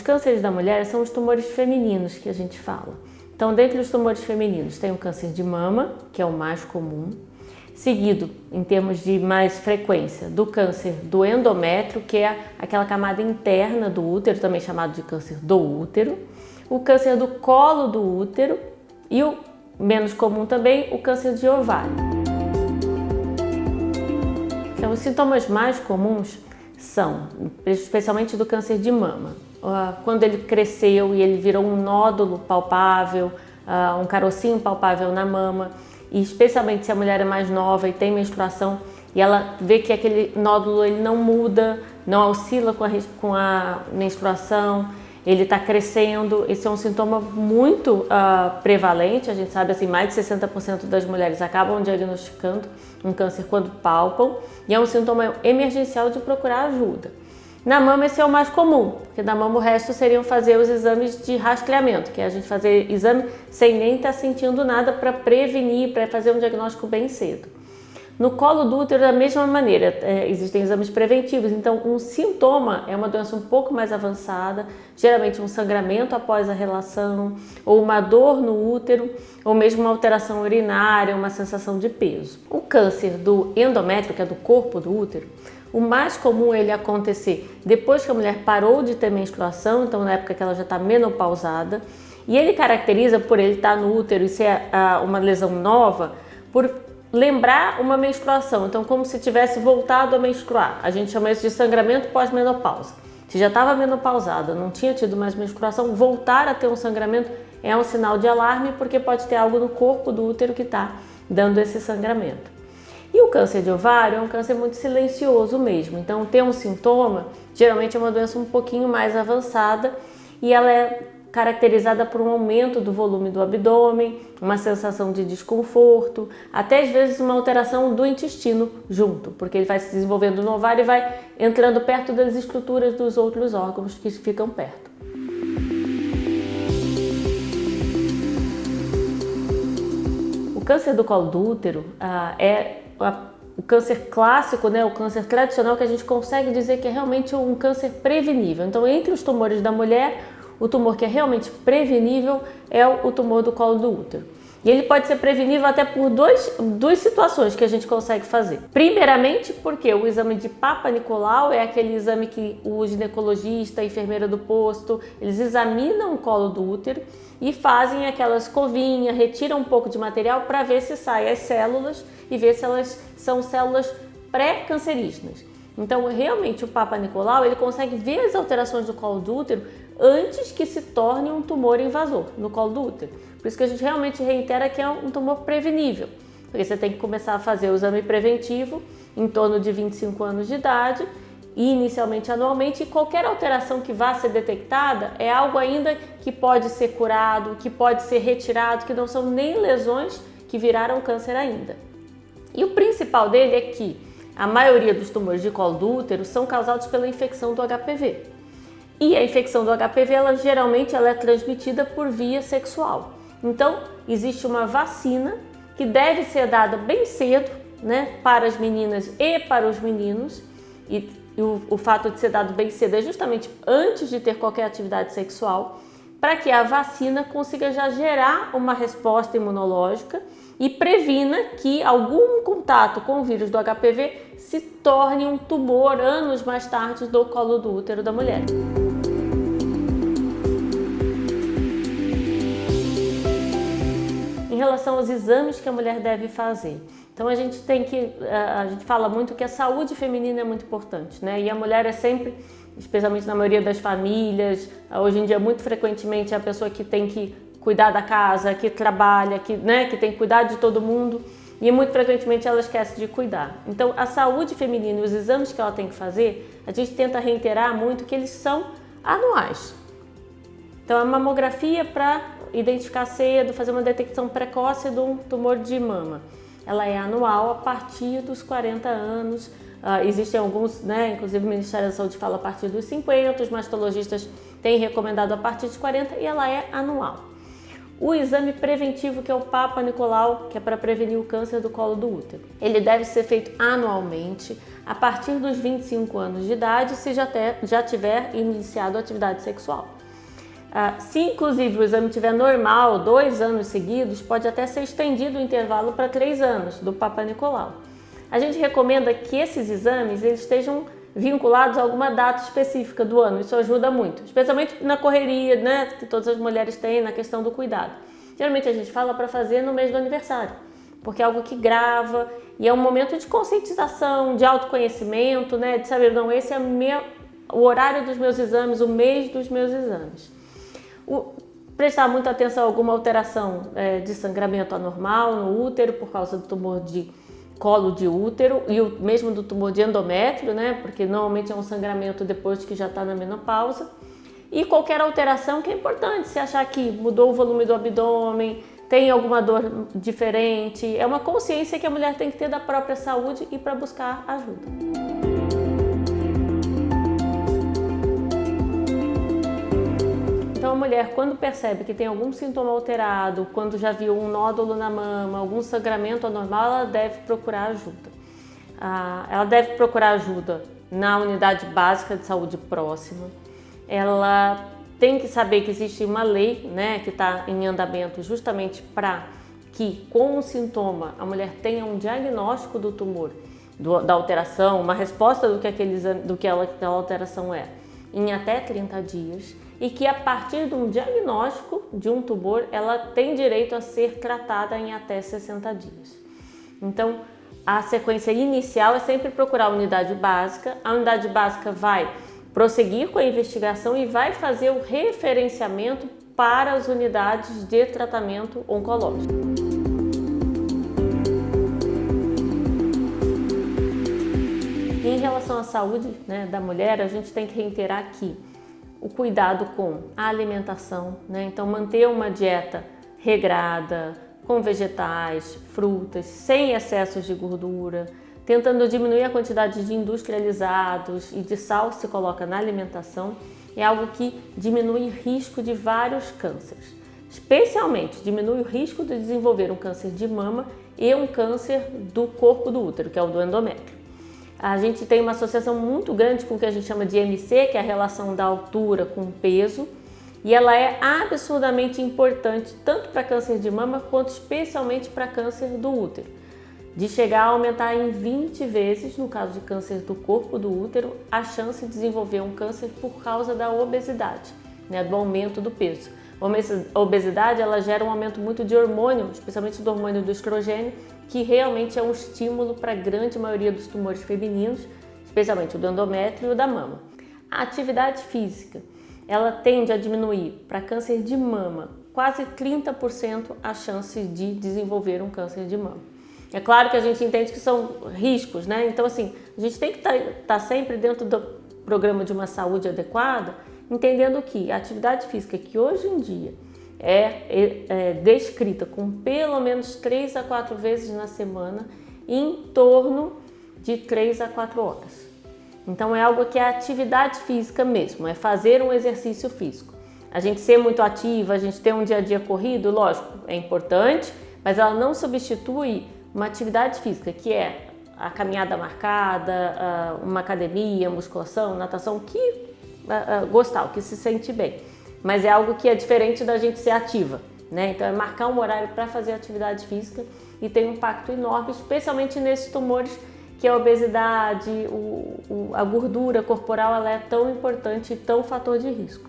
cânceres da mulher são os tumores femininos que a gente fala. Então, dentre os tumores femininos, tem o câncer de mama, que é o mais comum, seguido, em termos de mais frequência, do câncer do endométrio, que é aquela camada interna do útero, também chamado de câncer do útero, o câncer do colo do útero e o menos comum também, o câncer de ovário. Então, os sintomas mais comuns são, especialmente do câncer de mama, quando ele cresceu e ele virou um nódulo palpável, um carocinho palpável na mama, e especialmente se a mulher é mais nova e tem menstruação e ela vê que aquele nódulo ele não muda, não oscila com a menstruação, ele está crescendo. Esse é um sintoma muito prevalente, a gente sabe assim, mais de 60% das mulheres acabam diagnosticando um câncer quando palpam, e é um sintoma emergencial de procurar ajuda. Na mama esse é o mais comum, porque na mama o resto seriam fazer os exames de rastreamento, que é a gente fazer exame sem nem estar sentindo nada para prevenir, para fazer um diagnóstico bem cedo. No colo do útero, da mesma maneira, existem exames preventivos, então um sintoma é uma doença um pouco mais avançada, geralmente um sangramento após a relação, ou uma dor no útero, ou mesmo uma alteração urinária, uma sensação de peso. O câncer do endométrio, que é do corpo do útero, o mais comum é ele acontecer depois que a mulher parou de ter menstruação, então na época que ela já está menopausada, e ele caracteriza por ele estar no útero e ser uma lesão nova, por lembrar uma menstruação, então como se tivesse voltado a menstruar. A gente chama isso de sangramento pós-menopausa. Se já estava menopausada, não tinha tido mais menstruação, voltar a ter um sangramento é um sinal de alarme, porque pode ter algo no corpo do útero que está dando esse sangramento. E o câncer de ovário é um câncer muito silencioso mesmo, então ter um sintoma geralmente é uma doença um pouquinho mais avançada e ela é caracterizada por um aumento do volume do abdômen, uma sensação de desconforto, até às vezes uma alteração do intestino junto, porque ele vai se desenvolvendo no ovário e vai entrando perto das estruturas dos outros órgãos que ficam perto. O câncer do colo do útero é o câncer clássico, né, o câncer tradicional que a gente consegue dizer que é realmente um câncer prevenível. Então, entre os tumores da mulher, o tumor que é realmente prevenível é o tumor do colo do útero. E ele pode ser prevenível até por duas situações que a gente consegue fazer. Primeiramente, porque o exame de Papa Nicolau é aquele exame que o ginecologista, a enfermeira do posto, eles examinam o colo do útero e fazem aquela escovinha, retiram um pouco de material para ver se saem as células e ver se elas são células pré-cancerígenas. Então, realmente, o Papa Nicolau, ele consegue ver as alterações do colo do útero antes que se torne um tumor invasor no colo do útero. Por isso que a gente realmente reitera que é um tumor prevenível, porque você tem que começar a fazer o exame preventivo em torno de 25 anos de idade, e inicialmente anualmente, e qualquer alteração que vá ser detectada é algo ainda que pode ser curado, que pode ser retirado, que não são nem lesões que viraram câncer ainda. E o principal dele é que a maioria dos tumores de colo do útero são causados pela infecção do HPV. E a infecção do HPV, geralmente é transmitida por via sexual. Então, existe uma vacina que deve ser dada bem cedo, né, para as meninas e para os meninos. E o fato de ser dado bem cedo é justamente antes de ter qualquer atividade sexual, para que a vacina consiga já gerar uma resposta imunológica e previna que algum contato com o vírus do HPV se torne um tumor anos mais tarde do colo do útero da mulher. Em relação aos exames que a mulher deve fazer, então a gente fala muito que a saúde feminina é muito importante, né? E a mulher é sempre, especialmente na maioria das famílias, hoje em dia muito frequentemente é a pessoa que tem que cuidar da casa, que trabalha, que tem que cuidar de todo mundo, e muito frequentemente ela esquece de cuidar. Então a saúde feminina e os exames que ela tem que fazer, a gente tenta reiterar muito que eles são anuais. Então a mamografia para identificar cedo, fazer uma detecção precoce de um tumor de mama, ela é anual a partir dos 40 anos. Existem alguns, inclusive o Ministério da Saúde fala a partir dos 50, os mastologistas têm recomendado a partir de 40 e ela é anual. O exame preventivo, que é o Papa Nicolau, que é para prevenir o câncer do colo do útero, ele deve ser feito anualmente a partir dos 25 anos de idade, se já tiver iniciado a atividade sexual. Se inclusive o exame estiver normal, 2 anos seguidos, pode até ser estendido o intervalo para 3 anos do Papa Nicolau. A gente recomenda que esses exames eles estejam vinculados a alguma data específica do ano, isso ajuda muito, especialmente na correria, né, que todas as mulheres têm na questão do cuidado. Geralmente a gente fala para fazer no mês do aniversário, porque é algo que grava e é um momento de conscientização, de autoconhecimento, né, de saber, não, esse é o horário dos meus exames, o mês dos meus exames. Prestar muita atenção a alguma alteração de sangramento anormal no útero por causa do tumor de colo de útero e o mesmo do tumor de endométrio, né? Porque normalmente é um sangramento depois que já está na menopausa. E qualquer alteração que é importante, se achar que mudou o volume do abdômen, tem alguma dor diferente, é uma consciência que a mulher tem que ter da própria saúde e para buscar ajuda. Então a mulher, quando percebe que tem algum sintoma alterado, quando já viu um nódulo na mama, algum sangramento anormal, ela deve procurar ajuda. Ela deve procurar ajuda na unidade básica de saúde próxima. Ela tem que saber que existe uma lei, né, que está em andamento justamente para que com o sintoma a mulher tenha um diagnóstico do tumor, da alteração, uma resposta do que aquela alteração é, em até 30 dias. E que a partir de um diagnóstico de um tumor, ela tem direito a ser tratada em até 60 dias. Então, a sequência inicial é sempre procurar a unidade básica. A unidade básica vai prosseguir com a investigação e vai fazer o referenciamento para as unidades de tratamento oncológico. Em relação à saúde, né, da mulher, a gente tem que reiterar aqui o cuidado com a alimentação, né? Então manter uma dieta regrada, com vegetais, frutas, sem excessos de gordura, tentando diminuir a quantidade de industrializados e de sal que se coloca na alimentação, é algo que diminui o risco de vários cânceres. Especialmente diminui o risco de desenvolver um câncer de mama e um câncer do corpo do útero, que é o do endométrio. A gente tem uma associação muito grande com o que a gente chama de MC, que é a relação da altura com o peso, e ela é absurdamente importante tanto para câncer de mama quanto especialmente para câncer do útero, de chegar a aumentar em 20 vezes, no caso de câncer do corpo do útero, a chance de desenvolver um câncer por causa da obesidade, né, do aumento do peso. A obesidade ela gera um aumento muito de hormônio, especialmente do hormônio do estrogênio, que realmente é um estímulo para a grande maioria dos tumores femininos, especialmente o do endométrio e o da mama. A atividade física, ela tende a diminuir para câncer de mama quase 30% a chance de desenvolver um câncer de mama. É claro que a gente entende que são riscos, né? Então assim, a gente tem que estar sempre dentro do programa de uma saúde adequada, entendendo que a atividade física que hoje em dia é descrita com pelo menos 3 a 4 vezes na semana, em torno de 3 a 4 horas. Então é algo que é atividade física mesmo, é fazer um exercício físico. A gente ser muito ativa, a gente ter um dia a dia corrido, lógico, é importante, mas ela não substitui uma atividade física, que é a caminhada marcada, uma academia, musculação, natação, que gostar, o que se sente bem. Mas é algo que é diferente da gente ser ativa, né? Então é marcar um horário para fazer atividade física e tem um impacto enorme, especialmente nesses tumores que a obesidade, a gordura corporal, ela é tão importante e tão fator de risco.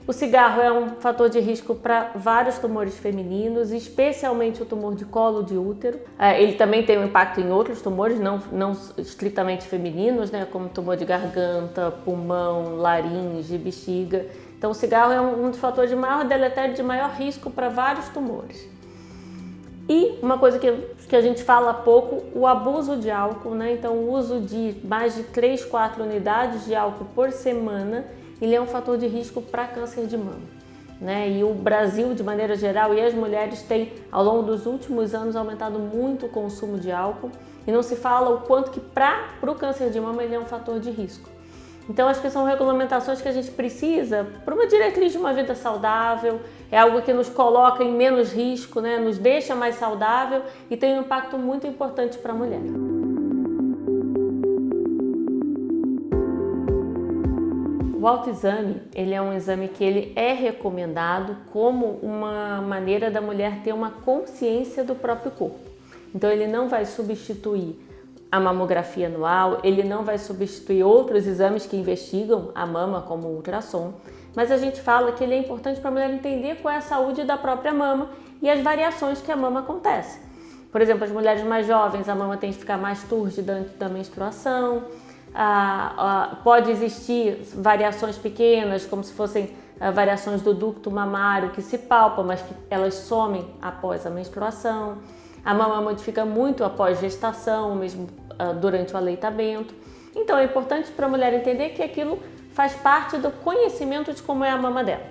O cigarro é um fator de risco para vários tumores femininos, especialmente o tumor de colo de útero. Ele também tem um impacto em outros tumores, não estritamente femininos, né, como tumor de garganta, pulmão, laringe, bexiga. Então o cigarro é um dos fatores de maior deletério, de maior risco para vários tumores. E uma coisa que a gente fala pouco, o abuso de álcool, né? Então o uso de mais de 3, 4 unidades de álcool por semana, ele é um fator de risco para câncer de mama, né? E o Brasil, de maneira geral, e as mulheres têm, ao longo dos últimos anos, aumentado muito o consumo de álcool e não se fala o quanto que para o câncer de mama ele é um fator de risco. Então, acho que são regulamentações que a gente precisa para uma diretriz de uma vida saudável, é algo que nos coloca em menos risco, né? Nos deixa mais saudável e tem um impacto muito importante para a mulher. O autoexame, ele é um exame que ele é recomendado como uma maneira da mulher ter uma consciência do próprio corpo. Então ele não vai substituir a mamografia anual, ele não vai substituir outros exames que investigam a mama, como o ultrassom, mas a gente fala que ele é importante para a mulher entender qual é a saúde da própria mama e as variações que a mama acontece. Por exemplo, as mulheres mais jovens, a mama tem que ficar mais túrgida antes da menstruação, pode existir variações pequenas, como se fossem variações do ducto mamário que se palpam, mas que elas somem após a menstruação. A mama modifica muito após gestação, mesmo durante o aleitamento. Então é importante para a mulher entender que aquilo faz parte do conhecimento de como é a mama dela.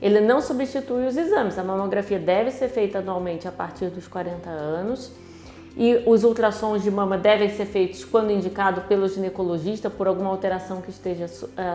Ele não substitui os exames. A mamografia deve ser feita anualmente a partir dos 40 anos e os ultrassons de mama devem ser feitos quando indicado pelo ginecologista por alguma alteração que esteja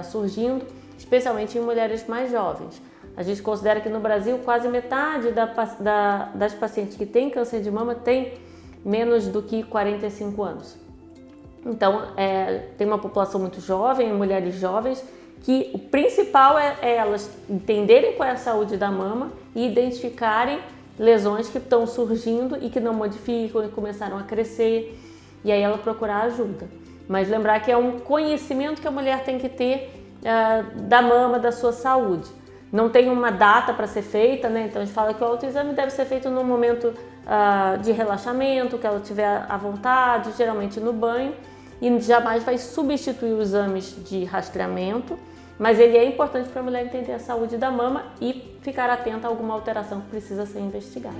surgindo, especialmente em mulheres mais jovens. A gente considera que no Brasil quase metade das pacientes que têm câncer de mama tem menos do que 45 anos. Então, tem uma população muito jovem, mulheres jovens, que o principal é elas entenderem qual é a saúde da mama e identificarem lesões que estão surgindo e que não modificam e começaram a crescer, e aí ela procurar ajuda. Mas lembrar que é um conhecimento que a mulher tem que ter da mama, da sua saúde. Não tem uma data para ser feita, né? Então a gente fala que o autoexame deve ser feito no momento de relaxamento, que ela tiver à vontade, geralmente no banho, e jamais vai substituir os exames de rastreamento, mas ele é importante para a mulher entender a saúde da mama e ficar atenta a alguma alteração que precisa ser investigada.